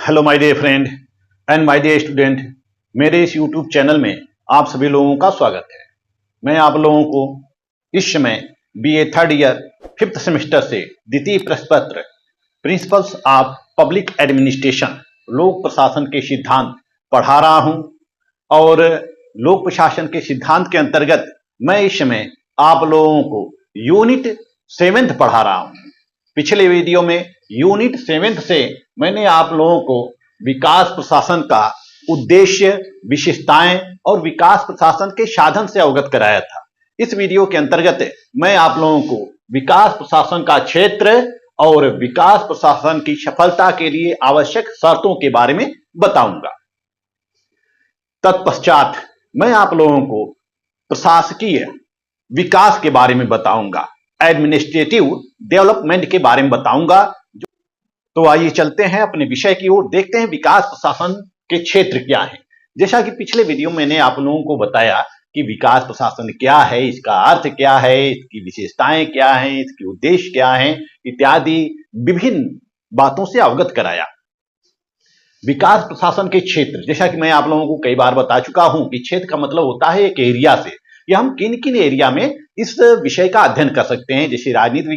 Hello my dear friend and my dear student, मेरे इस YouTube channel में आप सभी लोगों का स्वागत है। मैं आप लोगों को इस समय BA third year fifth semester से द्वितीय प्रश्न पत्र प्रिंसिपल्स ऑफ पब्लिक एडमिनिस्ट्रेशन लोक प्रशासन के सिद्धांत पढ़ा रहा हूं और लोक प्रशासन के सिद्धांत के अंतर्गत मैं इस समय आप लोगों को यूनिट 7 पढ़ा रहा हूं। पिछले वीडियो में यूनिट 7 से मैंने आप लोगों को विकास प्रशासन का उद्देश्य, विशेषताएं और विकास प्रशासन के साधन से अवगत कराया था। इस वीडियो के अंतर्गत मैं आप लोगों को विकास प्रशासन का क्षेत्र और विकास प्रशासन की सफलता के लिए आवश्यक शर्तों के बारे में बताऊंगा। तत्पश्चात मैं आप लोगों को प्रशासकीय विकास के बारे में बताऊंगा, एडमिनिस्ट्रेटिव डेवलपमेंट के बारे में बताऊंगा। तो आइए चलते हैं अपने विषय की ओर, देखते हैं विकास प्रशासन के क्षेत्र क्या है। जैसा कि पिछले वीडियो में मैंने आप लोगों को बताया कि विकास प्रशासन क्या है, इसका अर्थ क्या है, इसकी विशेषताएं क्या हैं, इसके उद्देश्य क्या हैं इत्यादि विभिन्न बातों से अवगत कराया। विकास प्रशासन के क्षेत्र, जैसा कि मैं आप लोगों को कई बार बता चुका हूं कि क्षेत्र का मतलब होता है एक एरिया से, या हम किन किन एरिया में इस विषय का अध्ययन कर सकते हैं। जैसे राजनीति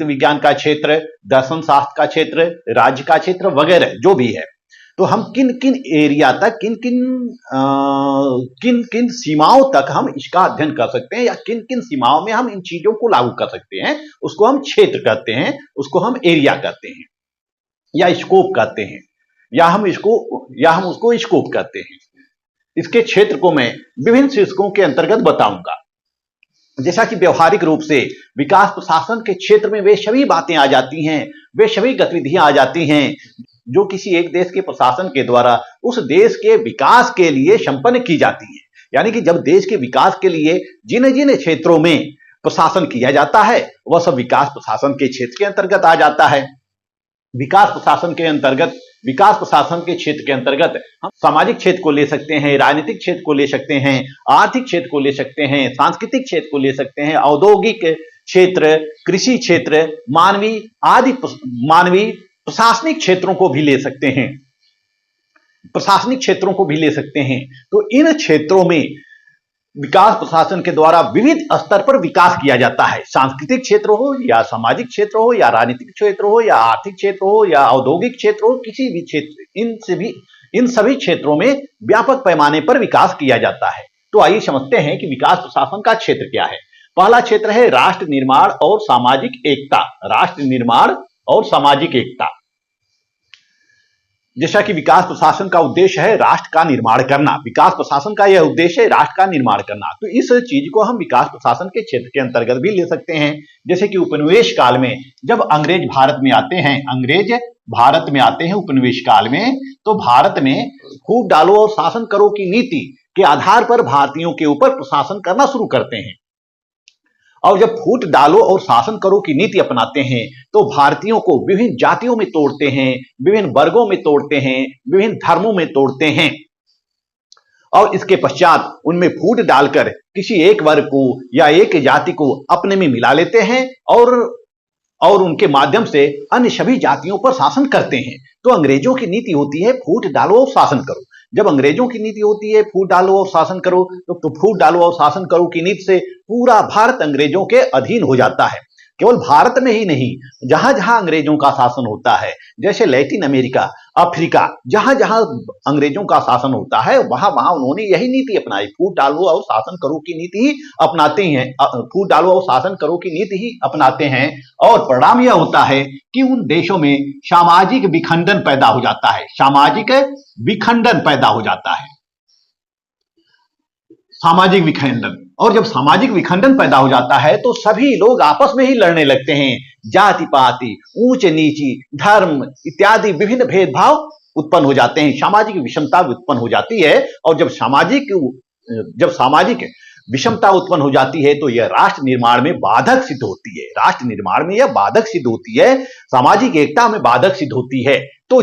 विज्ञान का क्षेत्र, दर्शन शास्त्र का क्षेत्र, राज्य का क्षेत्र वगैरह जो भी है। तो हम किन किन एरिया तक, किन किन सीमाओं तक हम इसका अध्ययन कर सकते हैं, या किन किन सीमाओं में हम इन चीजों को लागू कर सकते हैं, उसको हम क्षेत्र कहते हैं, उसको हम एरिया कहते हैं, या स्कोप कहते हैं, या हम उसको स्कोप कहते हैं। इसके क्षेत्र को मैं विभिन्न शीर्षकों के अंतर्गत बताऊंगा। जैसा कि व्यवहारिक रूप से विकास प्रशासन के क्षेत्र में वे सभी बातें आ जाती हैं, वे सभी गतिविधियां आ जाती हैं जो किसी एक देश के प्रशासन के द्वारा उस देश के विकास के लिए संपन्न की जाती हैं। यानी कि जब देश के विकास के लिए जिन जिन क्षेत्रों में प्रशासन किया जाता है वह सब विकास प्रशासन के क्षेत्र के अंतर्गत आ जाता है। विकास प्रशासन के क्षेत्र के अंतर्गत हम सामाजिक क्षेत्र को ले सकते हैं, राजनीतिक क्षेत्र को ले सकते हैं, आर्थिक क्षेत्र को ले सकते हैं, सांस्कृतिक क्षेत्र को ले सकते हैं, औद्योगिक क्षेत्र, कृषि क्षेत्र, मानवीय प्रशासनिक क्षेत्रों को भी ले सकते हैं। तो इन क्षेत्रों में विकास प्रशासन के द्वारा विविध स्तर पर विकास किया जाता है। सांस्कृतिक क्षेत्र हो, या सामाजिक क्षेत्र हो, या राजनीतिक क्षेत्र हो, या आर्थिक क्षेत्र हो, या औद्योगिक क्षेत्र हो, किसी भी क्षेत्र, इन सभी क्षेत्रों में व्यापक पैमाने पर विकास किया जाता है। तो आइए समझते हैं कि विकास प्रशासन का क्षेत्र क्या है। पहला क्षेत्र है राष्ट्र निर्माण और सामाजिक एकता। जैसा कि विकास प्रशासन का उद्देश्य है राष्ट्र का निर्माण करना, विकास प्रशासन का यह उद्देश्य है राष्ट्र का निर्माण करना। तो इस चीज को हम विकास प्रशासन के क्षेत्र के अंतर्गत भी ले सकते हैं। जैसे कि उपनिवेश काल में जब अंग्रेज भारत में आते हैं उपनिवेश काल में, तो भारत में फूट डालो और शासन करो की नीति के आधार पर भारतीयों के ऊपर प्रशासन करना शुरू करते हैं। और जब फूट डालो और शासन करो की नीति अपनाते हैं तो भारतीयों को विभिन्न जातियों में तोड़ते हैं, विभिन्न वर्गों में तोड़ते हैं, विभिन्न धर्मों में तोड़ते हैं, और इसके पश्चात उनमें फूट डालकर किसी एक वर्ग को या एक जाति को अपने में मिला लेते हैं और उनके माध्यम से अन्य सभी जातियों पर शासन करते हैं। तो अंग्रेजों की नीति होती है फूट डालो और शासन करो। जब अंग्रेजों की नीति होती है फूट डालो और शासन करो, तो फूट डालो और शासन करो की नीति से पूरा भारत अंग्रेजों के अधीन हो जाता है। केवल भारत में ही नहीं, जहां जहां अंग्रेजों का शासन होता है, जैसे लैटिन अमेरिका, अफ्रीका, जहां जहां अंग्रेजों का शासन होता है वहां वहां उन्होंने यही नीति अपनाई, फूट डालो और शासन करो की नीति ही अपनाते हैं, फूट डालो और शासन करो की नीति ही अपनाते हैं। और परिणाम यह होता है कि उन देशों में सामाजिक विखंडन पैदा हो जाता है, सामाजिक विखंडन। और जब सामाजिक विखंडन पैदा हो जाता है तो सभी लोग आपस में ही लड़ने लगते हैं। जाति पाति, ऊंच नीची, धर्म इत्यादि विभिन्न भेदभाव उत्पन्न हो जाते हैं, सामाजिक विषमता उत्पन्न हो जाती है। और जब सामाजिक विषमता उत्पन्न हो जाती है तो यह राष्ट्र निर्माण में बाधक सिद्ध होती है, सामाजिक एकता में बाधक सिद्ध होती है। तो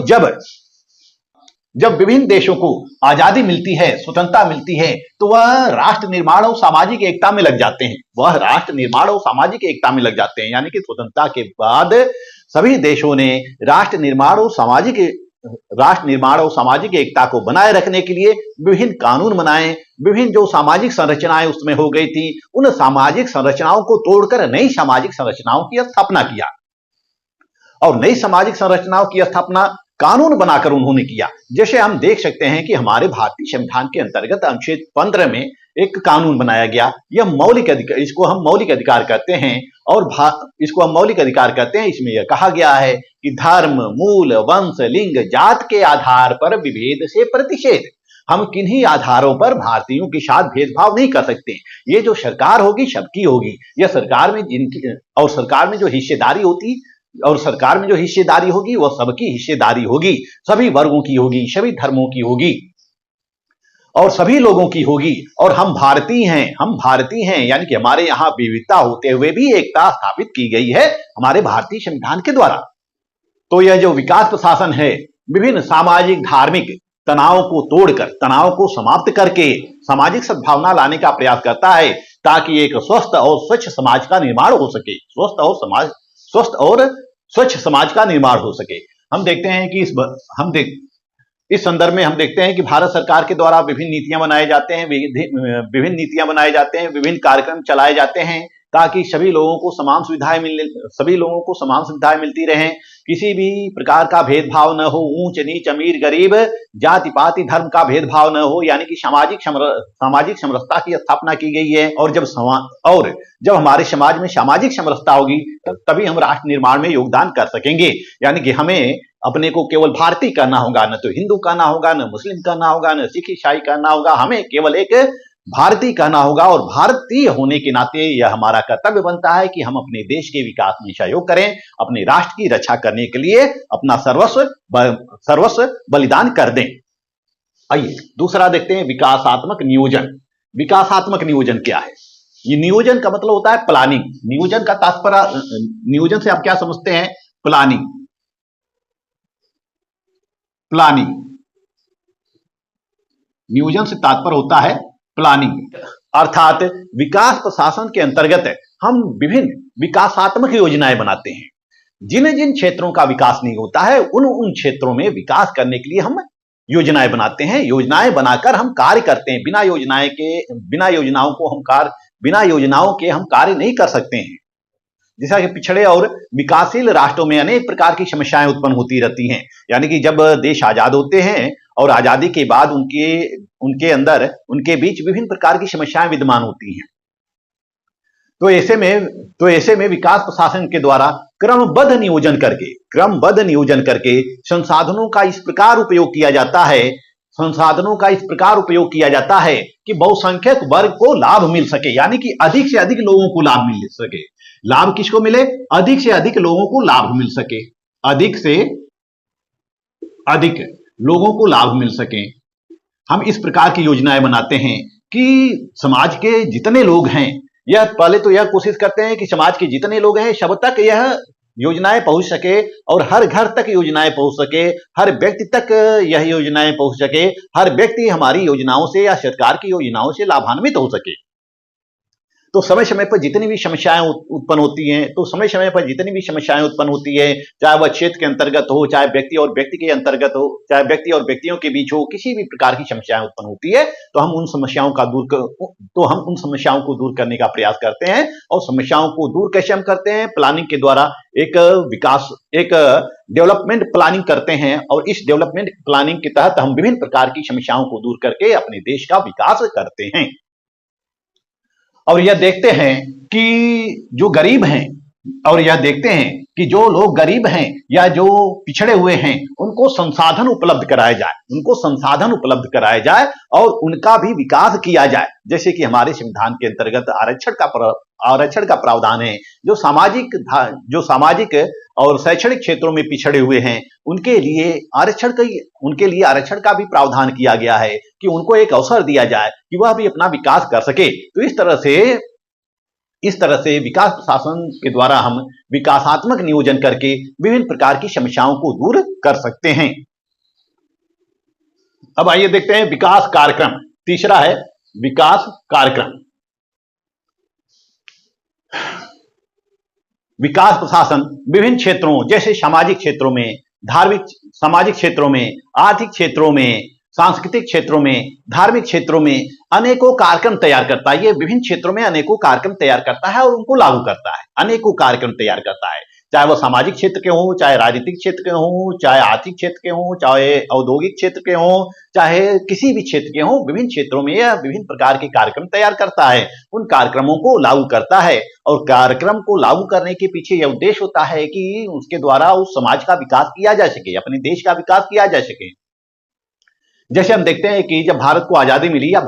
जब विभिन्न देशों को आजादी मिलती है, स्वतंत्रता मिलती है, तो वह राष्ट्र निर्माण और सामाजिक एकता में लग जाते हैं, यानी कि स्वतंत्रता के बाद सभी देशों ने राष्ट्र निर्माण और सामाजिक एकता को बनाए रखने के लिए विभिन्न कानून बनाए। विभिन्न जो सामाजिक संरचनाएं उसमें हो गई थी, उन सामाजिक संरचनाओं को तोड़कर नई सामाजिक संरचनाओं की स्थापना किया और नई सामाजिक संरचनाओं की स्थापना कानून बनाकर उन्होंने किया। जैसे हम देख सकते हैं कि हमारे भारतीय संविधान के अंतर्गत अनुच्छेद 15 में एक कानून बनाया गया। यह मौलिक अधिकार, इसको हम मौलिक अधिकार कहते हैं और इसको हम मौलिक अधिकार कहते हैं। इसमें यह कहा गया है कि धर्म, मूल, वंश, लिंग, जात के आधार पर विभेद से प्रतिषेध। हम किन्हीं आधारों पर भारतीयों के साथ भेदभाव नहीं कर सकते। ये जो सरकार होगी सबकी होगी। यह सरकार में सरकार में जो हिस्सेदारी होती और सरकार में जो हिस्सेदारी होगी वह सबकी हिस्सेदारी होगी, सभी वर्गों की होगी, सभी धर्मों की होगी और सभी लोगों की होगी। और हम भारतीय हैं, यानी कि हमारे यहाँ विविधता होते हुए भी एकता स्थापित की गई है हमारे भारतीय संविधान के द्वारा। तो यह जो विकास प्रशासन है, विभिन्न सामाजिक धार्मिक तनावों को तोड़कर, तनाव को समाप्त करके सामाजिक सद्भावना लाने का प्रयास करता है, ताकि एक स्वस्थ और स्वच्छ समाज का निर्माण हो सके। स्वस्थ और स्वच्छ समाज का निर्माण हो सके। हम देखते हैं कि इस संदर्भ में हम देखते हैं कि भारत सरकार के द्वारा विभिन्न नीतियां बनाए जाते हैं, विभिन्न कार्यक्रम चलाए जाते हैं, ताकि सभी लोगों को समान सुविधाएं मिलती रहें। किसी भी प्रकार का भेदभाव न हो, ऊंच नीच, अमीर गरीब, जाति पाति धर्म का भेदभाव न हो, यानी कि सामाजिक समरसता की स्थापना की गई है। और जब हमारे समाज में सामाजिक समरसता होगी तभी हम राष्ट्र निर्माण में योगदान कर सकेंगे। यानी कि हमें अपने को केवल भारतीय करना होगा, न तो हिंदू करना होगा, न मुस्लिम करना होगा, न सिख ईसाई करना होगा। हमें केवल एक भारतीय कहना होगा और भारतीय होने के नाते यह हमारा कर्तव्य बनता है कि हम अपने देश के विकास में सहयोग करें, अपने राष्ट्र की रक्षा करने के लिए अपना सर्वस्व बलिदान कर दें। आइए दूसरा देखते हैं, विकासात्मक नियोजन। विकासात्मक नियोजन क्या है? ये नियोजन का मतलब होता है प्लानिंग। नियोजन का तात्पर्य, नियोजन से आप क्या समझते हैं? प्लानिंग। नियोजन से तात्पर्य होता है प्लानिंग, अर्थात विकास प्रशासन के अंतर्गत हम विभिन्न विकासात्मक योजनाएं बनाते हैं। जिन जिन क्षेत्रों का विकास नहीं होता है उन क्षेत्रों में विकास करने के लिए हम योजनाएं बनाते हैं। योजनाएं बनाकर हम कार्य करते हैं। बिना योजनाओं के हम कार्य नहीं कर सकते हैं। जैसा कि पिछड़े और विकासशील राष्ट्रों में अनेक प्रकार की समस्याएं उत्पन्न होती रहती हैं। यानी कि जब देश आजाद होते हैं और आजादी के बाद उनके बीच विभिन्न प्रकार की समस्याएं विद्यमान होती हैं। तो ऐसे में विकास प्रशासन के द्वारा क्रमबद्ध नियोजन करके संसाधनों का इस प्रकार उपयोग किया जाता है कि बहुसंख्यक वर्ग को लाभ मिल सके, यानी कि अधिक से अधिक लोगों को लाभ मिल सके। लाभ किसको मिले? अधिक से अधिक लोगों को लाभ मिल सके, अधिक से अधिक लोगों को लाभ मिल सके। हम इस प्रकार की योजनाएं बनाते हैं कि समाज के जितने लोग हैं, पहले तो यह कोशिश करते हैं कि समाज के जितने लोग हैं सब तक यह योजनाएं पहुंच सके और हर घर तक योजनाएं पहुंच सके, हर व्यक्ति तक यह योजनाएं पहुंच सके, हर व्यक्ति हमारी योजनाओं से या सरकार की योजनाओं से लाभान्वित हो सके। तो समय समय पर जितनी भी समस्याएं उत्पन्न होती है, चाहे वह क्षेत्र के अंतर्गत हो, चाहे व्यक्ति और व्यक्ति के अंतर्गत हो, चाहे व्यक्ति और व्यक्तियों के बीच हो, किसी भी प्रकार की समस्याएं उत्पन्न होती है तो हम उन समस्याओं को दूर करने का प्रयास करते हैं। और समस्याओं को दूर कैसे हम करते हैं? प्लानिंग के द्वारा एक डेवलपमेंट प्लानिंग करते हैं और इस डेवलपमेंट प्लानिंग के तहत हम विभिन्न प्रकार की समस्याओं को दूर करके अपने देश का विकास करते हैं। और यह देखते हैं कि जो गरीब हैं, और यह देखते हैं कि जो लोग गरीब हैं या जो पिछड़े हुए हैं उनको संसाधन उपलब्ध कराया जाए और उनका भी विकास किया जाए। जैसे कि हमारे संविधान के अंतर्गत आरक्षण का प्रावधान है। जो सामाजिक और शैक्षणिक क्षेत्रों में पिछड़े हुए हैं उनके लिए आरक्षण का भी प्रावधान किया गया है कि उनको एक अवसर दिया जाए कि वह भी अपना विकास कर सके। तो इस तरह से विकास प्रशासन के द्वारा हम विकासात्मक नियोजन करके विभिन्न प्रकार की समस्याओं को दूर कर सकते हैं। अब आइए देखते हैं विकास कार्यक्रम। तीसरा है विकास कार्यक्रम। विकास प्रशासन विभिन्न क्षेत्रों जैसे सामाजिक क्षेत्रों में, धार्मिक सामाजिक क्षेत्रों में, आर्थिक क्षेत्रों में, सांस्कृतिक क्षेत्रों में, धार्मिक क्षेत्रों में अनेकों कार्यक्रम तैयार करता है। ये विभिन्न क्षेत्रों में अनेकों कार्यक्रम तैयार करता है और उनको लागू करता है। अनेकों कार्यक्रम तैयार करता है, चाहे वो सामाजिक क्षेत्र के हों, चाहे राजनीतिक क्षेत्र के हों, चाहे आर्थिक क्षेत्र के हों, चाहे औद्योगिक क्षेत्र के हों, चाहे किसी भी क्षेत्र के हों, विभिन्न क्षेत्रों में यह विभिन्न प्रकार के कार्यक्रम तैयार करता है, उन कार्यक्रमों को लागू करता है। और कार्यक्रम को लागू करने के पीछे यह उद्देश्य होता है कि उसके द्वारा उस समाज का विकास किया जा सके, अपने देश का विकास किया जा सके। जैसे हम देखते हैं कि जब भारत को आजादी मिली या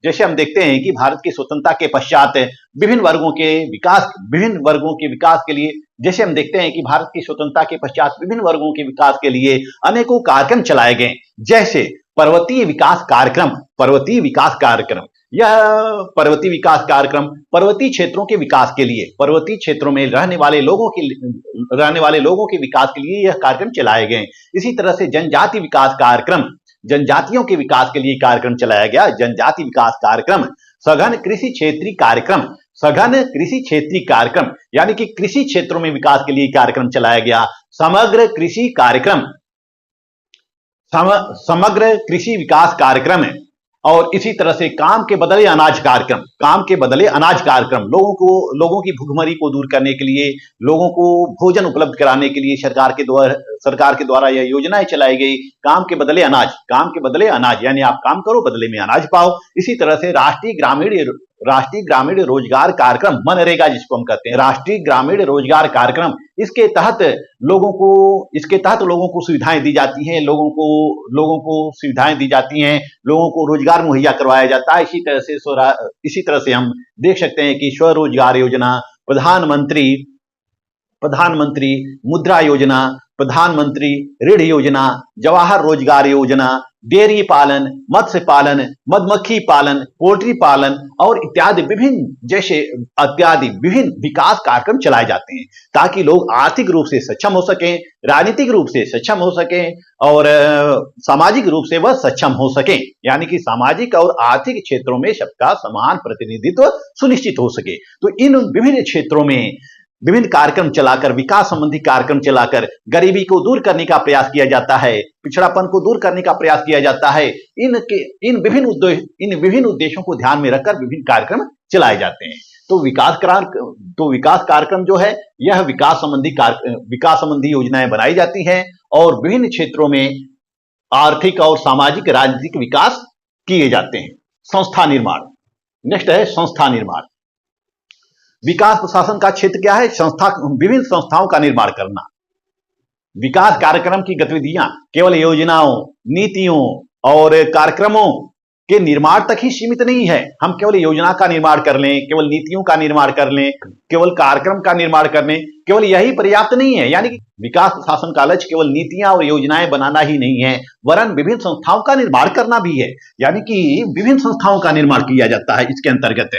जैसे हम देखते हैं कि भारत की स्वतंत्रता के पश्चात विभिन्न वर्गों के विकास के लिए, जैसे हम देखते हैं कि भारत की स्वतंत्रता के पश्चात विभिन्न वर्गों के विकास के लिए अनेकों कार्यक्रम चलाए गए, जैसे पर्वतीय विकास कार्यक्रम। यह पर्वतीय विकास कार्यक्रम पर्वतीय क्षेत्रों के विकास के लिए, पर्वतीय क्षेत्रों में रहने वाले लोगों के विकास के लिए यह कार्यक्रम चलाए गए। इसी तरह से जनजाति विकास कार्यक्रम, जनजातियों के विकास के लिए कार्यक्रम चलाया गया, जनजाति विकास कार्यक्रम। सघन कृषि क्षेत्रीय कार्यक्रम, यानी कि कृषि क्षेत्रों में विकास के लिए कार्यक्रम चलाया गया। समग्र कृषि विकास कार्यक्रम है। और इसी तरह से काम के बदले अनाज कार्यक्रम, लोगों की भूखमरी को दूर करने के लिए, लोगों को भोजन उपलब्ध कराने के लिए सरकार के द्वारा यह योजनाएं चलाई गई। काम के बदले अनाज, यानी आप काम करो, बदले में अनाज पाओ। इसी तरह से राष्ट्रीय ग्रामीण रोजगार कार्यक्रम, मनरेगा जिसको हम कहते हैं, राष्ट्रीय ग्रामीण रोजगार कार्यक्रम। इसके तहत लोगों को सुविधाएं दी जाती हैं, लोगों को रोजगार मुहैया करवाया जाता है। इसी तरह से हम देख सकते हैं कि स्वरोजगार योजना, प्रधानमंत्री मुद्रा योजना, प्रधानमंत्री ऋण योजना, जवाहर रोजगार योजना, डेयरी पालन, मत्स्य पालन, मधुमक्खी पालन, पोल्ट्री पालन और इत्यादि विभिन्न विकास कार्यक्रम चलाए जाते हैं, ताकि लोग आर्थिक रूप से सक्षम हो सकें, राजनीतिक रूप से सक्षम हो सकें और सामाजिक रूप से वह सक्षम हो सकें, यानी कि सामाजिक और आर्थिक क्षेत्रों में सबका समान प्रतिनिधित्व सुनिश्चित हो सके। तो इन विभिन्न क्षेत्रों में विभिन्न कार्यक्रम चलाकर, विकास संबंधी कार्यक्रम चलाकर गरीबी को दूर करने का प्रयास किया जाता है, पिछड़ापन को दूर करने का प्रयास किया जाता है। इन विभिन्न उद्देश्यों को ध्यान में रखकर विभिन्न कार्यक्रम चलाए जाते हैं। तो विकास कार्यक्रम जो है, यह विकास संबंधी योजनाएं बनाई जाती हैं और विभिन्न क्षेत्रों में आर्थिक और सामाजिक राजनीतिक विकास किए जाते हैं। संस्था निर्माण, नेक्स्ट है संस्था निर्माण। विकास प्रशासन का क्षेत्र क्या है? विभिन्न संस्थाओं का निर्माण करना। विकास कार्यक्रम की गतिविधियां केवल योजनाओं, नीतियों और कार्यक्रमों के निर्माण तक ही सीमित नहीं है। हम केवल योजना का निर्माण कर लें, केवल नीतियों का निर्माण कर लें, केवल कार्यक्रम का निर्माण कर लें, केवल यही पर्याप्त नहीं है। यानी कि विकास प्रशासन का लक्ष्य केवल नीतियां और योजनाएं बनाना ही नहीं है, वरन विभिन्न संस्थाओं का निर्माण करना भी है। यानी कि विभिन्न संस्थाओं का निर्माण किया जाता है। इसके अंतर्गत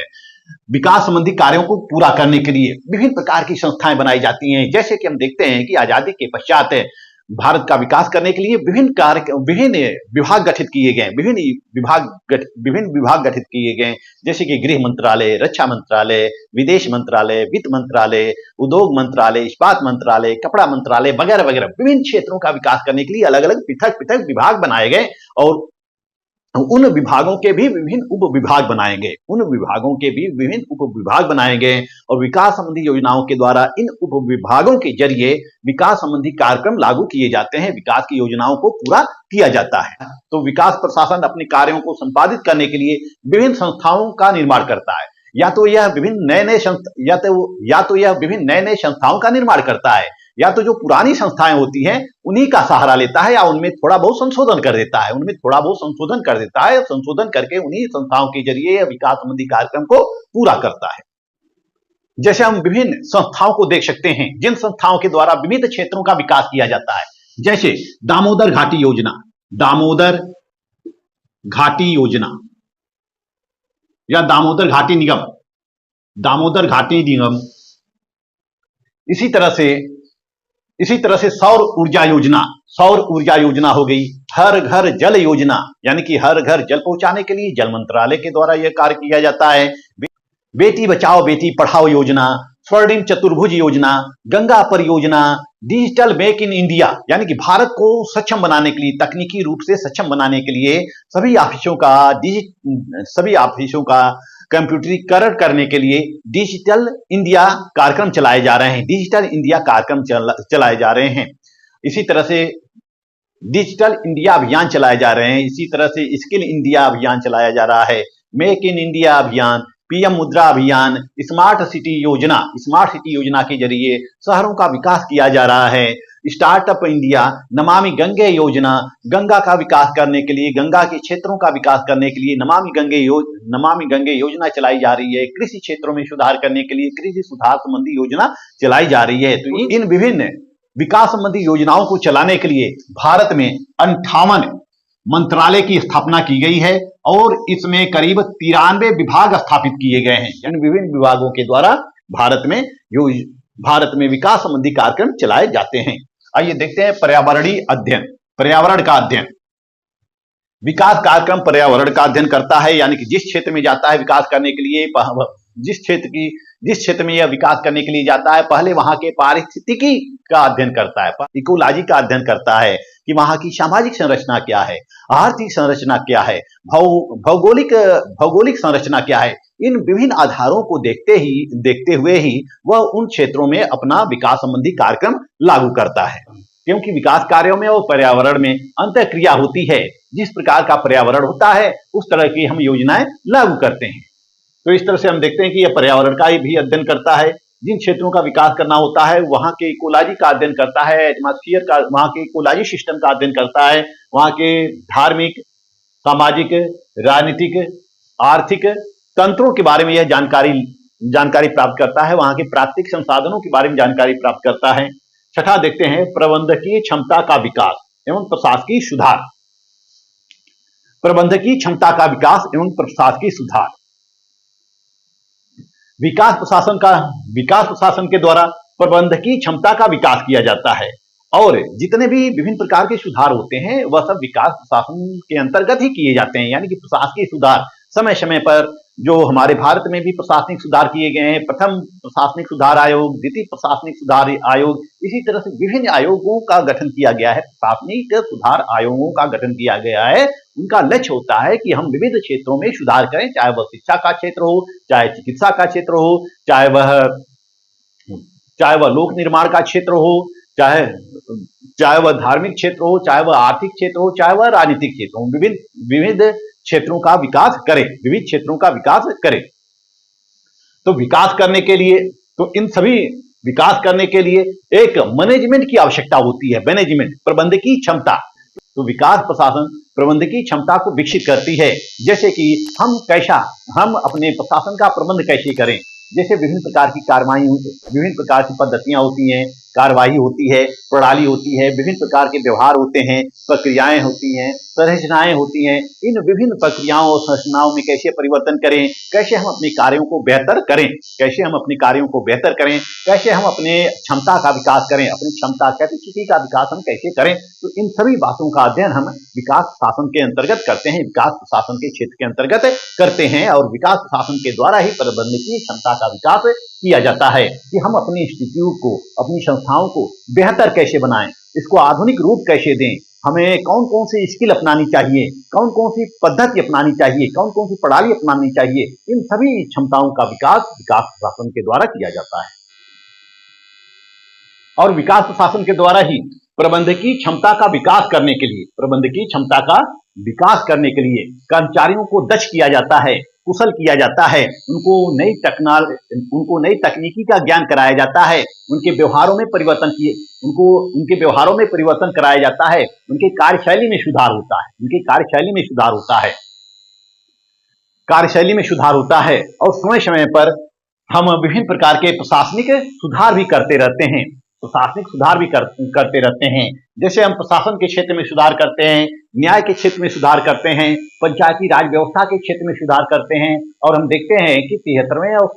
विकास संबंधी कार्यों को पूरा करने के लिए विभिन्न प्रकार की संस्थाएं बनाई जाती हैं। जैसे कि हम देखते हैं कि आजादी के पश्चात भारत का विकास करने के लिए विभिन्न विभाग गठित किए गए, विभिन्न विभाग गठित किए गए, जैसे कि गृह मंत्रालय, रक्षा मंत्रालय, विदेश मंत्रालय, वित्त मंत्रालय, उद्योग मंत्रालय, इस्पात मंत्रालय, कपड़ा मंत्रालय वगैरह वगैरह। विभिन्न क्षेत्रों का विकास करने के लिए अलग अलग पृथक विभाग बनाए गए और उन विभागों के भी विभिन्न उप विभाग बनाए गए और विकास संबंधी योजनाओं के द्वारा इन उप विभागों के जरिए विकास संबंधी कार्यक्रम लागू किए जाते हैं, विकास की योजनाओं को पूरा किया जाता है। तो विकास प्रशासन अपने कार्यों को संपादित करने के लिए विभिन्न संस्थाओं का निर्माण करता है। या तो यह विभिन्न नए नए संस्थाओं का निर्माण करता है, या तो जो पुरानी संस्थाएं होती हैं उन्हीं का सहारा लेता है या उनमें थोड़ा बहुत संशोधन कर देता है, संशोधन करके उन्हीं संस्थाओं के जरिए विकास संबंधी कार्यक्रम को पूरा करता है। जैसे हम विभिन्न संस्थाओं को देख सकते हैं जिन संस्थाओं के द्वारा विविध क्षेत्रों का विकास किया जाता है, जैसे दामोदर घाटी योजना या दामोदर घाटी निगम। इसी तरह से सौर ऊर्जा योजना हो गई। हर घर जल योजना, यानी कि हर घर जल पहुंचाने के लिए जल मंत्रालय के द्वारा यह कार्य किया जाता है। बेटी बचाओ बेटी पढ़ाओ योजना, स्वर्णिम चतुर्भुज योजना, गंगा परियोजना, डिजिटल मेक इन इंडिया, यानी कि भारत को सक्षम बनाने के लिए, तकनीकी रूप से सक्षम बनाने के लिए सभी ऑफिसों का कंप्यूटरीकरण करने के लिए डिजिटल इंडिया कार्यक्रम चलाए जा रहे हैं। डिजिटल इंडिया कार्यक्रम चलाए जा रहे हैं। इसी तरह से डिजिटल इंडिया अभियान चलाए जा रहे हैं। इसी तरह से स्किल इंडिया अभियान चलाया जा रहा है। मेक इन इंडिया अभियान, पीएम मुद्रा अभियान, स्मार्ट सिटी योजना के जरिए शहरों का विकास किया जा रहा है। स्टार्टअप इंडिया, नमामि गंगे योजना, गंगा का विकास करने के लिए, गंगा के क्षेत्रों का विकास करने के लिए नमामि गंगे योजना चलाई जा रही है। कृषि क्षेत्रों में सुधार करने के लिए कृषि सुधार संबंधी योजना चलाई जा रही है। तो इन विभिन्न विकास संबंधी योजनाओं को चलाने के लिए भारत में 58 मंत्रालय की स्थापना की गई है और इसमें करीब 93 विभाग स्थापित किए गए हैं। इन विभिन्न विभागों के द्वारा भारत में विकास संबंधी कार्यक्रम चलाए जाते हैं। आइए देखते हैं पर्यावरण का अध्ययन। विकास कार्यक्रम पर्यावरण का अध्ययन करता है, यानी कि जिस क्षेत्र में जाता है विकास करने के लिए, जिस क्षेत्र में यह विकास करने के लिए जाता है, पहले वहां के पारिस्थितिकी का अध्ययन करता है, इकोलॉजी का अध्ययन करता है कि वहां की सामाजिक संरचना क्या है, आर्थिक संरचना क्या है, भौगोलिक संरचना क्या है। इन विभिन्न आधारों को देखते हुए ही वह उन क्षेत्रों में अपना विकास संबंधी कार्यक्रम लागू करता है, क्योंकि विकास कार्यों में और पर्यावरण में अंतःक्रिया होती है। जिस प्रकार का पर्यावरण होता है उस तरह की हम योजनाएं लागू करते हैं। तो इस तरह से हम देखते हैं कि यह पर्यावरण का भी अध्ययन करता है। जिन क्षेत्रों का विकास करना होता है वहां के इकोलॉजी का अध्ययन करता है, एटमॉस्फेयर का, वहां के इकोलॉजी सिस्टम का अध्ययन करता है, वहां के धार्मिक, सामाजिक, राजनीतिक, आर्थिक तंत्रों के बारे में यह जानकारी प्राप्त करता है, वहां के प्राकृतिक संसाधनों के बारे में जानकारी प्राप्त करता है। छठा देखते हैं प्रबंधकीय क्षमता का विकास एवं प्रशासकीय सुधार। प्रबंधकीय क्षमता का विकास एवं प्रशासकीय सुधार। विकास प्रशासन के द्वारा प्रबंधकीय क्षमता का विकास किया जाता है और जितने भी विभिन्न प्रकार के सुधार होते हैं वह सब विकास प्रशासन के अंतर्गत ही किए जाते हैं। यानी कि प्रशासकीय सुधार समय समय पर जो हमारे भारत में भी प्रशासनिक सुधार किए गए हैं, प्रथम प्रशासनिक सुधार आयोग, द्वितीय प्रशासनिक सुधार आयोग, इसी तरह से विभिन्न आयोगों का गठन किया गया है। प्रशासनिक सुधार आयोगों का गठन किया गया है। उनका लक्ष्य होता है कि हम विविध क्षेत्रों में सुधार करें, चाहे वह शिक्षा का क्षेत्र हो, चाहे चिकित्सा का क्षेत्र हो, चाहे वह लोक निर्माण का क्षेत्र हो, चाहे वह धार्मिक क्षेत्र हो, चाहे वह आर्थिक क्षेत्र हो, चाहे वह राजनीतिक क्षेत्र हो। विविध क्षेत्रों का विकास करें, विविध क्षेत्रों का विकास करें। तो विकास करने के लिए, तो इन सभी विकास करने के लिए एक मैनेजमेंट की आवश्यकता होती है। मैनेजमेंट, प्रबंधकीय क्षमता। तो विकास प्रशासन प्रबंधकीय क्षमता को विकसित करती है। जैसे कि हम अपने प्रशासन का प्रबंध कैसे करें। जैसे विभिन्न प्रकार की कार्रवाई, विभिन्न प्रकार की पद्धतियां होती हैं, कार्रवाई होती है, प्रणाली होती है, विभिन्न प्रकार के व्यवहार होते हैं, प्रक्रियाएं होती हैं, संरचनाएं होती हैं। इन विभिन्न प्रक्रियाओं और संरचनाओं में कैसे परिवर्तन करें, कैसे हम अपने कार्यों को बेहतर करें, कैसे हम अपने क्षमता का विकास करें, अपनी क्षमता कैपेसिटी का विकास हम कैसे करें। तो इन सभी बातों का अध्ययन हम विकास प्रशासन के अंतर्गत करते हैं, विकास प्रशासन के क्षेत्र के अंतर्गत करते हैं और विकास प्रशासन के द्वारा ही प्रबंधकीय क्षमता का विकास किया जाता है कि हम अपने इंस्टीट्यूट को, अपनी संस्थाओं को बेहतर कैसे बनाएं, इसको आधुनिक रूप कैसे दें, हमें कौन कौन सी स्किल अपनानी चाहिए, कौन कौन सी पद्धति अपनानी चाहिए, कौन कौन सी प्रणाली अपनानी चाहिए। इन सभी क्षमताओं का विकास प्रशासन के द्वारा किया जाता है और विकास प्रशासन के द्वारा ही प्रबंधकीय क्षमता का विकास करने के लिए कर्मचारियों को दक्ष किया जाता है, कुशल किया जाता है, उनको नई तकनीकी का ज्ञान कराया जाता है, उनके व्यवहारों में परिवर्तन कराया जाता है, उनके कार्यशैली में सुधार होता है और समय समय पर हम विभिन्न प्रकार के प्रशासनिक सुधार भी करते रहते हैं। जैसे हम प्रशासन के क्षेत्र में सुधार करते हैं, न्याय के क्षेत्र में सुधार करते हैं, पंचायती राज व्यवस्था के क्षेत्र में सुधार करते हैं, और हम देखते हैं कि 73वें और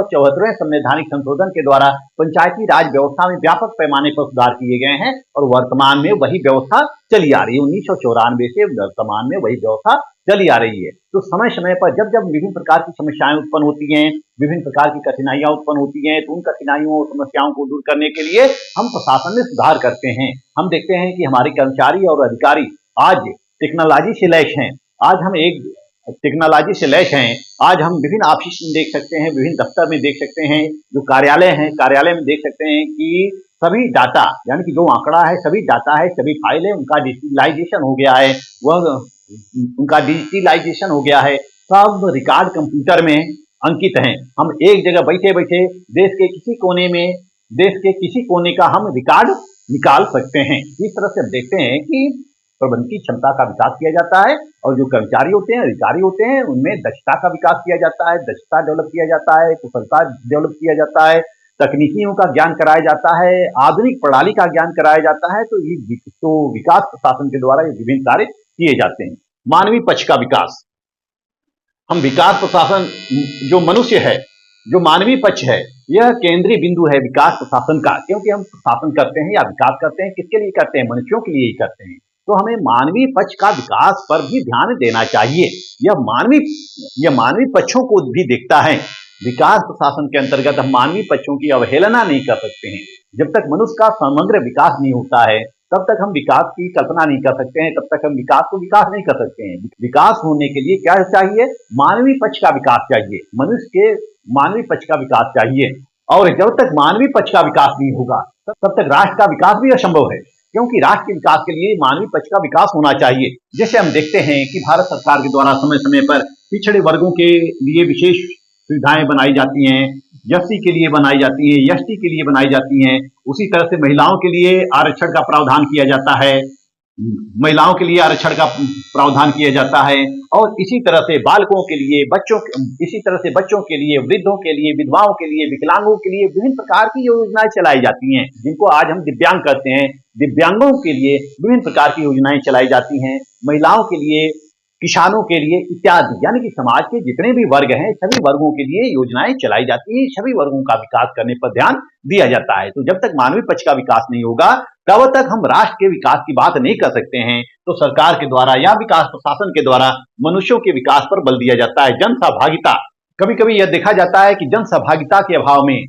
74वें संवैधानिक संशोधन के द्वारा पंचायती राज व्यवस्था में व्यापक पैमाने पर सुधार किए गए हैं और वर्तमान में वही व्यवस्था चली आ रही है। 1994 से वर्तमान में वही व्यवस्था चली आ रही है। तो समय समय पर जब जब विभिन्न प्रकार की समस्याएं उत्पन्न होती हैं, विभिन्न प्रकार की कठिनाइयां उत्पन्न होती हैं, तो उन कठिनाइयों और समस्याओं को दूर करने के लिए हम प्रशासन में सुधार करते हैं। हम देखते हैं कि हमारे कर्मचारी और अधिकारी आज टेक्नोलॉजी से लैस हैं। आज हम टेक्नोलॉजी से लैस हैं। आज हम विभिन्न ऑफिस में देख सकते हैं, विभिन्न दफ्तर में देख सकते हैं, जो कार्यालय हैं, कार्यालय में देख सकते हैं कि सभी डाटा, यानी कि जो आंकड़ा है, सभी डाटा है, सभी फाइल है, उनका डिजिटलाइजेशन हो गया है। सब रिकॉर्ड कंप्यूटर में अंकित हैं। हम एक जगह बैठे बैठे देश के किसी कोने का हम रिकॉर्ड निकाल सकते हैं। इस तरह से हम देखते हैं कि प्रबंधकीय क्षमता का विकास किया जाता है और जो कर्मचारी होते हैं, अधिकारी होते हैं, उनमें दक्षता का विकास किया जाता है, दक्षता डेवलप किया जाता है, कुशलता डेवलप किया जाता है, तकनीकियों का ज्ञान कराया जाता है, आधुनिक प्रणाली का ज्ञान कराया जाता है। तो विकास प्रशासन के द्वारा ये विभिन्न कार्य किए जाते हैं। मानवीय पक्ष का विकास, हम विकास प्रशासन, जो मनुष्य है, जो मानवीय पक्ष है, यह केंद्रीय बिंदु है विकास प्रशासन का। क्योंकि हम प्रशासन करते हैं या विकास करते हैं, किसके लिए करते हैं? मनुष्यों के लिए ही करते हैं। तो हमें मानवीय पक्ष का विकास पर भी ध्यान देना चाहिए। यह मानवीय पक्षों को भी देखता है। विकास प्रशासन के अंतर्गत हम मानवीय पक्षों की अवहेलना नहीं कर सकते हैं। जब तक मनुष्य का समग्र विकास नहीं होता है, तब तक हम विकास की कल्पना नहीं कर सकते हैं, तब तक हम विकास को विकास नहीं कर सकते हैं। विकास होने के लिए क्या चाहिए? मानवीय पक्ष का विकास चाहिए, मनुष्य के मानवीय पक्ष का विकास चाहिए। और जब तक मानवीय पक्ष का विकास नहीं होगा, तब तक राष्ट्र का विकास भी असंभव है। क्योंकि राष्ट्र के विकास के लिए मानवीय पक्ष का विकास होना चाहिए। जैसे हम देखते हैं कि भारत सरकार के द्वारा समय समय पर पिछड़े वर्गों के लिए विशेष सुविधाएं बनाई जाती हैं, एससी के लिए बनाई जाती है, एसटी के लिए बनाई जाती हैं। उसी तरह से महिलाओं के लिए आरक्षण का प्रावधान किया जाता है, और इसी तरह से बालकों के लिए, बच्चों के लिए, वृद्धों के लिए, विधवाओं के लिए, विकलांगों के लिए विभिन्न प्रकार की योजनाएं चलाई जाती हैं, जिनको आज हम दिव्यांग कहते हैं। दिव्यांगों के लिए विभिन्न प्रकार की योजनाएं चलाई जाती हैं, महिलाओं के लिए, किसानों के लिए इत्यादि। यानी कि समाज के जितने भी वर्ग हैं, सभी वर्गों के लिए योजनाएं चलाई जाती हैं। सभी वर्गों का विकास करने पर ध्यान दिया जाता है। तो जब तक मानवीय पक्ष का विकास नहीं होगा, तब तक हम राष्ट्र के विकास की बात नहीं कर सकते हैं। तो सरकार के द्वारा या विकास प्रशासन के द्वारा मनुष्यों के विकास पर बल दिया जाता है। जन सहभागिता, कभी कभी यह देखा जाता है कि जन सहभागिता के अभाव में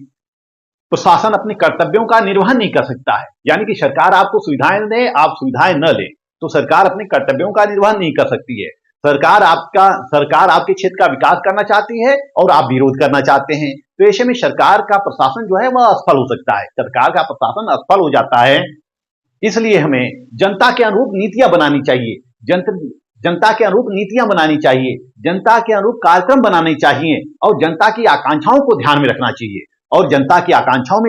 प्रशासन अपने कर्तव्यों का निर्वहन नहीं कर सकता है। यानी कि सरकार आपको सुविधाएं दे, आप सुविधाएं न ले, तो सरकार अपने कर्तव्यों का निर्वहन नहीं कर सकती है। सरकार आपके क्षेत्र का विकास करना चाहती है और आप विरोध करना चाहते हैं। तो ऐसे में सरकार का प्रशासन जो है वह असफल हो सकता है, सरकार का प्रशासन असफल हो जाता है। इसलिए हमें जनता के अनुरूप नीतियां बनानी चाहिए, जनता के अनुरूप नीतियां बनानी चाहिए, जनता के अनुरूप कार्यक्रम बनाने चाहिए, और जनता की आकांक्षाओं को ध्यान में रखना चाहिए। और जनता की आकांक्षाओं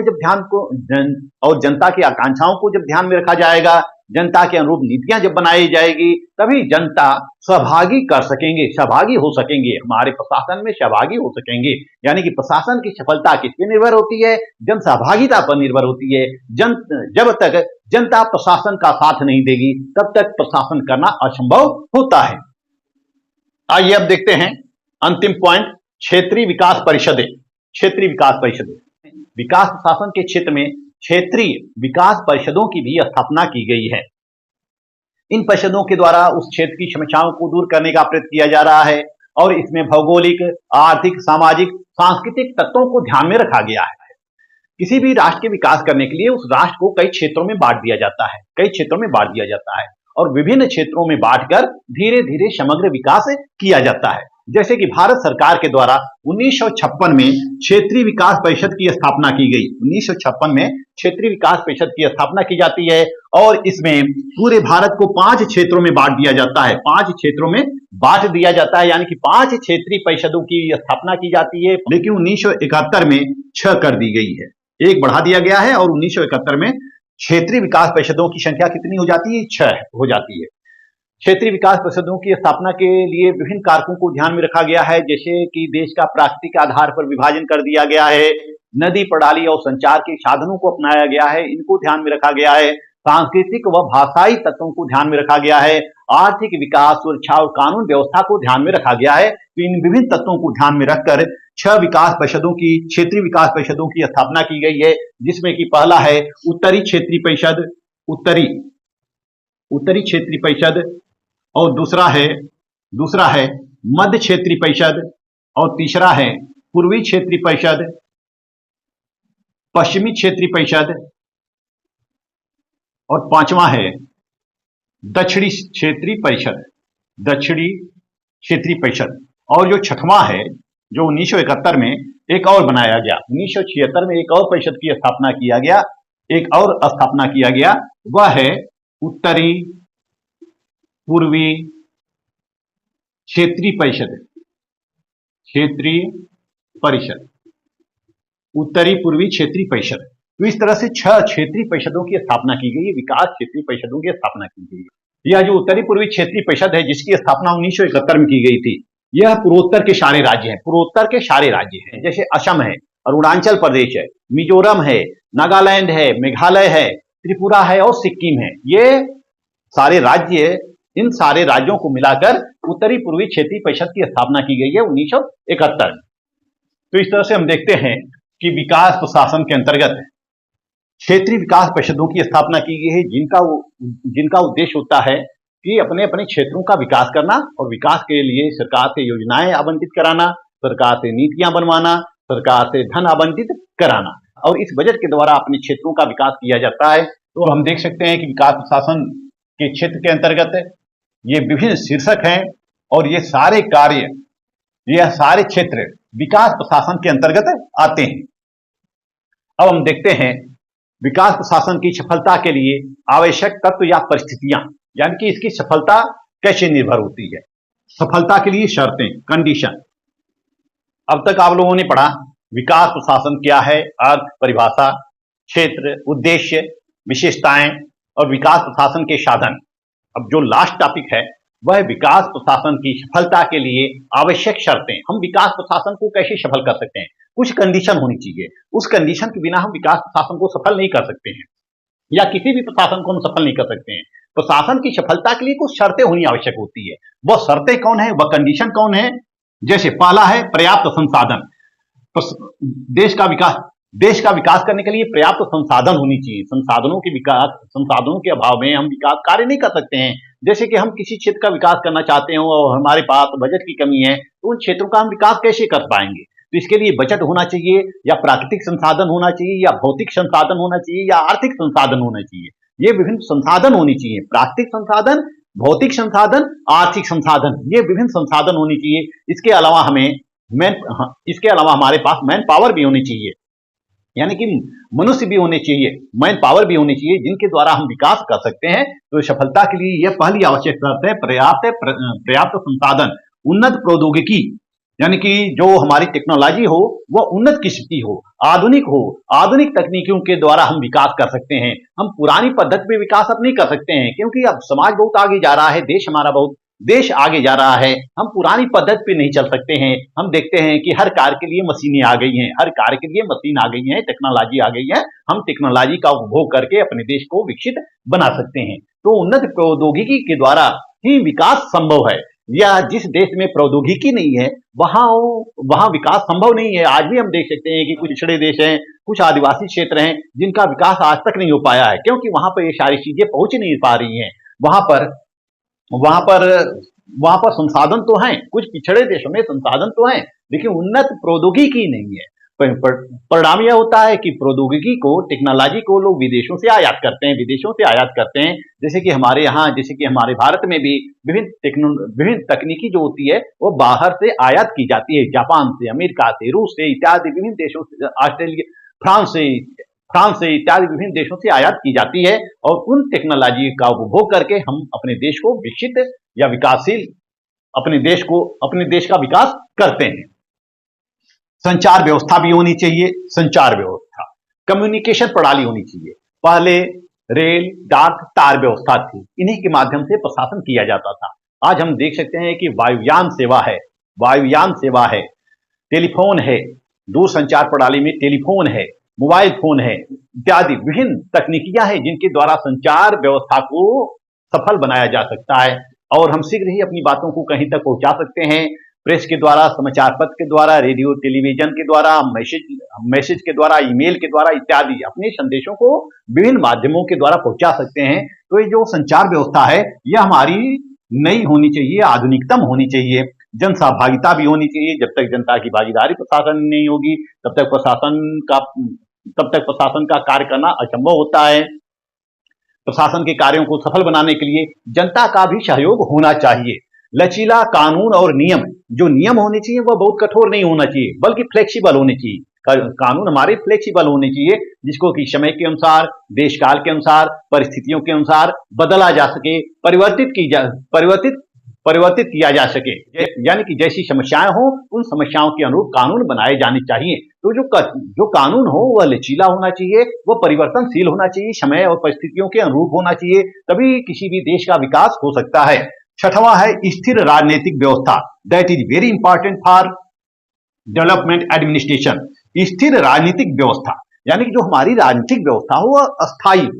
को जब ध्यान में रखा जाएगा, जनता के अनुरूप नीतियां जब बनाई जाएगी, तभी जनता सहभागी हो सकेंगे, हमारे प्रशासन में सहभागी हो सकेंगे। यानी कि प्रशासन की सफलता किस पे निर्भर होती है? जन सहभागिता पर निर्भर होती है। जब तक जनता प्रशासन का साथ नहीं देगी, तब तक प्रशासन करना असंभव होता है। आइए अब देखते हैं अंतिम पॉइंट, क्षेत्रीय विकास परिषदें। विकास प्रशासन के क्षेत्र में क्षेत्रीय विकास परिषदों की भी स्थापना की गई है। इन परिषदों के द्वारा उस क्षेत्र की समस्याओं को दूर करने का प्रयत्न किया जा रहा है, और इसमें भौगोलिक, आर्थिक, सामाजिक, सांस्कृतिक तत्वों को ध्यान में रखा गया है। किसी भी राष्ट्र के विकास करने के लिए उस राष्ट्र को कई क्षेत्रों में बांट दिया जाता है, और विभिन्न क्षेत्रों में बांटकर धीरे धीरे समग्र विकास किया जाता है। जैसे कि भारत सरकार के द्वारा 1956 में क्षेत्रीय विकास परिषद की स्थापना की गई। 1956 में क्षेत्रीय विकास परिषद की स्थापना की जाती है, और इसमें पूरे भारत को 5 क्षेत्रों में बांट दिया जाता है। 5 क्षेत्रों में बांट दिया जाता है, यानी कि 5 क्षेत्रीय परिषदों की स्थापना की जाती है। लेकिन 1971 में 6 कर दी गई है, 1 बढ़ा दिया गया है, और 1971 में क्षेत्रीय विकास परिषदों की संख्या कितनी हो जाती है? 6 हो जाती है। क्षेत्रीय विकास परिषदों की स्थापना के लिए विभिन्न कारकों को ध्यान में रखा गया है, जैसे कि देश का प्राकृतिक आधार पर विभाजन कर दिया गया है, नदी प्रणाली और संचार के साधनों को अपनाया गया है, इनको ध्यान में रखा गया है। सांस्कृतिक व भाषाई तत्वों को ध्यान में रखा गया है, आर्थिक विकास, सुरक्षा और कानून व्यवस्था को ध्यान में रखा गया है। तो इन विभिन्न तत्वों को ध्यान में रखकर 6 विकास परिषदों की, क्षेत्रीय विकास परिषदों की स्थापना की गई है, जिसमें कि पहला है उत्तरी क्षेत्रीय परिषद, उत्तरी क्षेत्रीय परिषद, और दूसरा है मध्य क्षेत्रीय परिषद, और तीसरा है पूर्वी क्षेत्रीय परिषद, पश्चिमी क्षेत्रीय परिषद, और पांचवा है दक्षिणी क्षेत्रीय परिषद। और जो छठवां है, जो 1971 में एक और बनाया गया, 1976 में एक और परिषद की स्थापना किया गया, वह है उत्तरी पूर्वी क्षेत्रीय परिषद, उत्तरी पूर्वी क्षेत्रीय परिषद। तो इस तरह से 6 क्षेत्रीय परिषदों की स्थापना की गई है, विकास क्षेत्रीय परिषदों की स्थापना की गई है। यह जो उत्तरी पूर्वी क्षेत्रीय परिषद है, जिसकी स्थापना 1971 में की गई थी, यह पूर्वोत्तर के सारे राज्य हैं, जैसे असम है, अरुणाचल प्रदेश है, मिजोरम है, नागालैंड है, मेघालय है, त्रिपुरा है और सिक्किम है। ये सारे राज्य, इन सारे राज्यों को मिलाकर उत्तरी पूर्वी क्षेत्रीय परिषद की स्थापना की गई है 1971 में। तो इस तरह से हम देखते हैं कि विकास प्रशासन के अंतर्गत क्षेत्रीय विकास परिषदों की स्थापना की गई है, जिनका उद्देश्य होता है कि अपने अपने क्षेत्रों का विकास करना और विकास के लिए सरकार से योजनाएं आवंटित कराना, सरकार से नीतियां बनवाना, सरकार से धन आवंटित कराना, और इस बजट के द्वारा अपने क्षेत्रों का विकास किया जाता है। तो हम देख सकते हैं कि विकास प्रशासन के क्षेत्र के अंतर्गत ये विभिन्न शीर्षक हैं, और ये सारे कार्य, यह सारे क्षेत्र विकास प्रशासन के अंतर्गत आते हैं। अब हम देखते हैं विकास प्रशासन की सफलता के लिए आवश्यक तत्व या परिस्थितियां, यानी कि इसकी सफलता कैसे निर्भर होती है। सफलता के लिए शर्तें, कंडीशन। अब तक आप लोगों ने पढ़ा विकास प्रशासन क्या है, अर्थ, परिभाषा, क्षेत्र, उद्देश्य, विशेषताएं और विकास प्रशासन के साधन। अब जो लास्ट टॉपिक है वह विकास प्रशासन की सफलता के लिए आवश्यक शर्तें। हम विकास प्रशासन को कैसे सफल कर सकते हैं, कुछ कंडीशन होनी चाहिए, उस कंडीशन के बिना हम विकास प्रशासन को सफल नहीं कर सकते हैं, या किसी भी प्रशासन को हम सफल नहीं कर सकते हैं। प्रशासन की सफलता के लिए कुछ शर्तें होनी आवश्यक होती है। वह शर्तें कौन है, वह कंडीशन कौन है? जैसे पहला है पर्याप्त संसाधन। देश का विकास करने के लिए पर्याप्त संसाधन होनी चाहिए। संसाधनों के अभाव में हम विकास कार्य नहीं कर सकते हैं। जैसे कि हम किसी क्षेत्र का विकास करना चाहते हो और हमारे पास बजट की कमी है, तो उन क्षेत्रों का हम विकास कैसे कर पाएंगे? तो इसके लिए बजट होना चाहिए, या प्राकृतिक संसाधन होना चाहिए, या भौतिक संसाधन होना चाहिए, या आर्थिक संसाधन होना चाहिए। ये विभिन्न संसाधन होनी चाहिए, प्राकृतिक संसाधन, भौतिक संसाधन, आर्थिक संसाधन, ये विभिन्न संसाधन होनी चाहिए। इसके अलावा हमारे पास मैन पावर भी होनी चाहिए, यानी कि मनुष्य भी होने चाहिए, मैन पावर भी होनी चाहिए, जिनके द्वारा हम विकास कर सकते हैं। तो सफलता के लिए यह पहली आवश्यक शर्त है, पर्याप्त संसाधन। उन्नत प्रौद्योगिकी, यानी कि जो हमारी टेक्नोलॉजी हो वह उन्नत किस्म की हो, आधुनिक तकनीकों के द्वारा हम विकास कर सकते हैं। हम पुरानी पद्धति पे विकास अब नहीं कर सकते हैं, क्योंकि अब समाज बहुत आगे जा रहा है, देश आगे जा रहा है। हम पुरानी पद्धति पे नहीं चल सकते हैं। हम देखते हैं कि हर कार्य के लिए मशीनें आ गई हैं, हर कार्य के लिए मशीन आ गई है, टेक्नोलॉजी आ गई है। हम टेक्नोलॉजी का उपभोग करके अपने देश को विकसित बना सकते हैं। तो उन्नत प्रौद्योगिकी के द्वारा ही विकास संभव है, या जिस देश में प्रौद्योगिकी नहीं है वहां विकास संभव नहीं है। आज भी हम देख सकते हैं कि कुछ पिछड़े देश हैं, कुछ आदिवासी क्षेत्र हैं, जिनका विकास आज तक नहीं हो पाया है, क्योंकि वहां पर ये सारी चीजें पहुंच नहीं पा रही हैं। वहां पर संसाधन तो हैं, कुछ पिछड़े देशों में संसाधन तो हैं, लेकिन उन्नत प्रौद्योगिकी नहीं है। परिणाम यह होता है कि प्रौद्योगिकी को, टेक्नोलॉजी को लोग विदेशों से आयात करते हैं। जैसे कि हमारे भारत में भी विभिन्न तकनीकी जो होती है वो बाहर से आयात की जाती है, जापान से, अमेरिका से, रूस से इत्यादि विभिन्न देशों से, ऑस्ट्रेलिया, फ्रांस से इत्यादि विभिन्न देशों से आयात की जाती है, और उन टेक्नोलॉजी का उपभोग करके हम अपने देश को विकसित या विकासशील, अपने देश का विकास करते हैं। संचार व्यवस्था भी होनी चाहिए, कम्युनिकेशन प्रणाली होनी चाहिए। पहले रेल, डाक, तार व्यवस्था थी, इन्हीं के माध्यम से प्रशासन किया जाता था। आज हम देख सकते हैं कि वायुयान सेवा है, टेलीफोन है, दूरसंचार प्रणाली में टेलीफोन है, मोबाइल फोन है इत्यादि विभिन्न तकनीकियां हैं जिनके द्वारा संचार व्यवस्था को सफल बनाया जा सकता है और हम शीघ्र ही अपनी बातों को कहीं तक पहुंचा सकते हैं। प्रेस के द्वारा, समाचार पत्र के द्वारा, रेडियो टेलीविजन के द्वारा, मैसेज के द्वारा, ईमेल के द्वारा इत्यादि अपने संदेशों को विभिन्न माध्यमों के द्वारा पहुंचा सकते हैं। तो ये जो संचार व्यवस्था है यह हमारी नई होनी चाहिए, आधुनिकतम होनी चाहिए। जन सहभागिता भी होनी चाहिए। जब तक जनता की भागीदारी प्रशासन नहीं होगी तब तक प्रशासन का कार्य करना असंभव होता है। प्रशासन के कार्यों को सफल बनाने के लिए जनता का भी सहयोग होना चाहिए। लचीला कानून और नियम, जो नियम होने चाहिए वह बहुत कठोर नहीं होना चाहिए बल्कि फ्लेक्सिबल होने चाहिए। कानून हमारे फ्लेक्सिबल होने चाहिए जिसको कि समय के अनुसार, देश काल के अनुसार, परिस्थितियों के अनुसार बदला जा सके, परिवर्तित किया जा सके। यानी कि जैसी समस्याएं हो उन समस्याओं के अनुरूप कानून बनाए जाने चाहिए। तो जो कानून हो वह लचीला होना चाहिए, वह परिवर्तनशील होना चाहिए, समय और परिस्थितियों के अनुरूप होना चाहिए, तभी किसी भी देश का विकास हो सकता है। छठवां है स्थिर राजनीतिक व्यवस्था, that is very important for development administration. स्थिर राजनीतिक व्यवस्था यानी कि जो हमारी राजनीतिक व्यवस्था हो वह अस्थायी हो,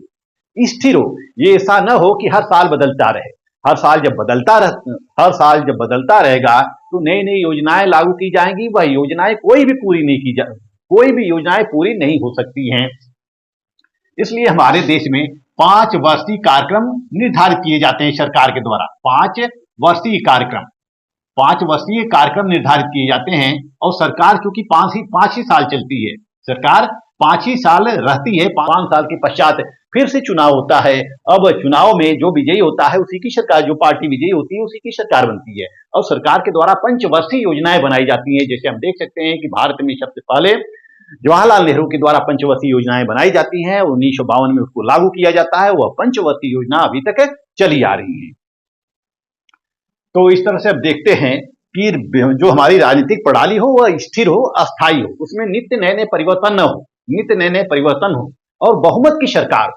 स्थिर हो। ये ऐसा न हो कि हर साल बदलता रहे। हर साल जब बदलता रहेगा तो नई नई योजनाएं लागू की जाएंगी। वह योजनाएं कोई भी योजनाएं पूरी नहीं हो सकती हैं। इसलिए हमारे देश में 5 वर्षीय कार्यक्रम निर्धारित किए जाते हैं सरकार के द्वारा। 5 वर्षीय कार्यक्रम निर्धारित किए जाते हैं और सरकार चूंकि 5 ही साल चलती है, सरकार 5 ही साल रहती है। 5 साल के पश्चात फिर से चुनाव होता है। अब चुनाव में जो विजयी होता है उसी की सरकार, जो पार्टी विजयी होती है उसी की सरकार बनती है और सरकार के द्वारा पंचवर्षीय योजनाएं बनाई जाती हैं। जैसे हम देख सकते हैं कि भारत में सबसे पहले जवाहरलाल नेहरू के द्वारा पंचवर्षीय योजनाएं बनाई जाती हैं। 1952 में उसको लागू किया जाता है। वह पंचवर्षीय योजना अभी तक चली आ रही है। तो इस तरह से अब देखते हैं कि जो हमारी राजनीतिक प्रणाली हो वह स्थिर हो, अस्थायी हो, उसमें नित्य नए नए परिवर्तन हो और बहुमत की सरकार,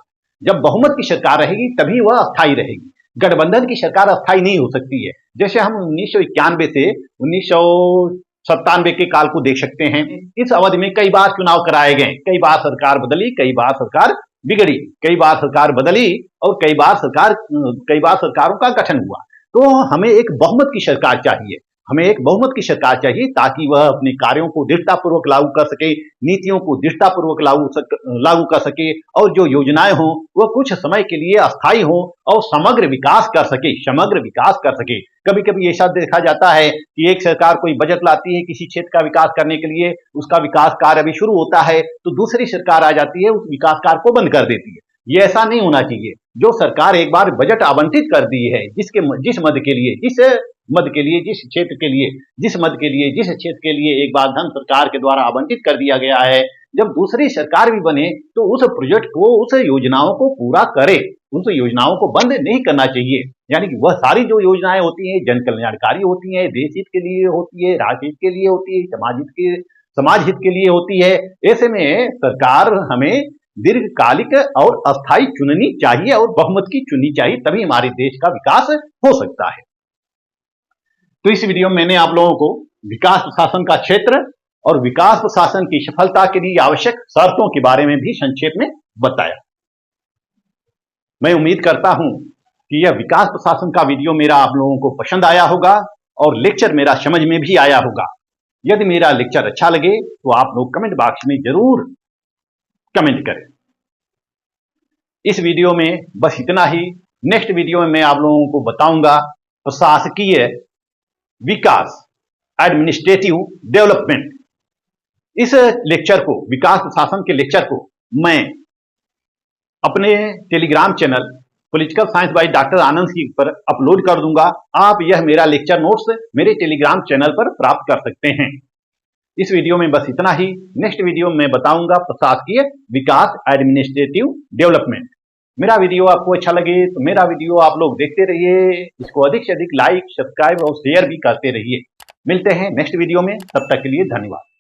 जब बहुमत की सरकार रहेगी तभी वह अस्थायी रहेगी। गठबंधन की सरकार अस्थायी नहीं हो सकती है। जैसे हम 1991 से 1997 के काल को देख सकते हैं। इस अवधि में कई बार चुनाव कराए गए, कई बार सरकार बदली, कई बार सरकार बिगड़ी, कई बार सरकार बदली और कई बार सरकारों का गठन हुआ। तो हमें एक बहुमत की सरकार चाहिए, ताकि वह अपने कार्यों को दृढ़तापूर्वक लागू कर सके, नीतियों को दृढ़तापूर्वक लागू कर सके और जो योजनाएं हों वह कुछ समय के लिए अस्थायी हों और समग्र विकास कर सके। कभी कभी ऐसा देखा जाता है कि एक सरकार कोई बजट लाती है किसी क्षेत्र का विकास करने के लिए, उसका विकास कार्य अभी शुरू होता है तो दूसरी सरकार आ जाती है, उस विकास कार्य को बंद कर देती है। ये ऐसा नहीं होना चाहिए। जो सरकार एक बार बजट आवंटित कर दी है, जिस क्षेत्र के लिए एक बार धन सरकार के द्वारा आवंटित कर दिया गया है, जब दूसरी सरकार भी बने तो उस प्रोजेक्ट को, उस योजनाओं को पूरा करे, उस योजनाओं को बंद नहीं करना चाहिए। यानी कि वह सारी जो योजनाएं होती हैं जन कल्याणकारी होती हैं, देश हित के लिए होती है, राष्ट्र हित के लिए होती है, समाज हित के लिए होती है। ऐसे में सरकार हमें दीर्घकालिक और अस्थायी चुननी चाहिए और बहुमत की चुननी चाहिए, तभी हमारे देश का विकास हो सकता है। तो इस वीडियो में मैंने आप लोगों को विकास प्रशासन का क्षेत्र और विकास प्रशासन की सफलता के लिए आवश्यक शर्तों के बारे में भी संक्षेप में बताया। मैं उम्मीद करता हूं कि यह विकास प्रशासन का वीडियो मेरा आप लोगों को पसंद आया होगा और लेक्चर मेरा समझ में भी आया होगा। यदि मेरा लेक्चर अच्छा लगे तो आप लोग कमेंट बॉक्स में जरूर कमेंट करें। इस वीडियो में बस इतना ही। नेक्स्ट वीडियो में मैं आप लोगों को बताऊंगा प्रशासकीय विकास, एडमिनिस्ट्रेटिव डेवलपमेंट। इस लेक्चर को, विकास प्रशासन के लेक्चर को मैं अपने Telegram channel political science by doctor Anand Singh पर अपलोड कर दूंगा। आप यह मेरा लेक्चर नोट्स मेरे टेलीग्राम चैनल पर प्राप्त कर सकते हैं। इस वीडियो में बस इतना ही। नेक्स्ट वीडियो में बताऊंगा प्रशासकीय विकास, एडमिनिस्ट्रेटिव डेवलपमेंट। मेरा वीडियो आपको अच्छा लगे तो मेरा वीडियो आप लोग देखते रहिए, इसको अधिक से अधिक लाइक, सब्सक्राइब और शेयर भी करते रहिए। मिलते हैं नेक्स्ट वीडियो में, तब तक के लिए धन्यवाद।